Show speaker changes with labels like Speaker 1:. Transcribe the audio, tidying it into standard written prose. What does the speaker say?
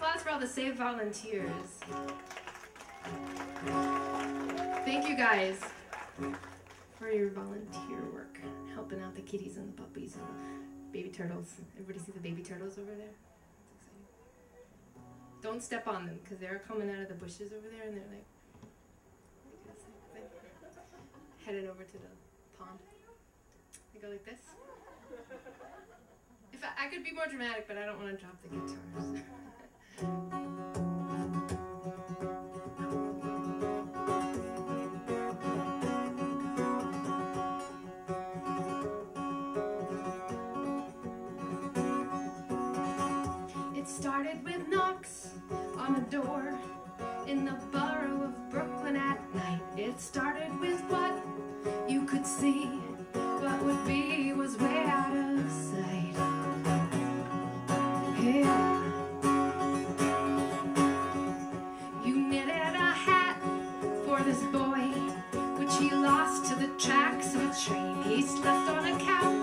Speaker 1: applause for all the S.A.V.E. volunteers. Thank you guys for your volunteer work, helping out the kitties and the puppies and the baby turtles. Everybody see the baby turtles over there? That's exciting. Don't step on them, because they're coming out of the bushes over there and they're like headed over to the pond. They go like this. If I could be more dramatic, but I don't want to drop the guitars. It started with knocks on the door in the borough of Brooklyn at night. It started with what you could see. What would be was way out of sight. Yeah. You knitted a hat for this boy, which he lost to the tracks of a train. He slept on a couch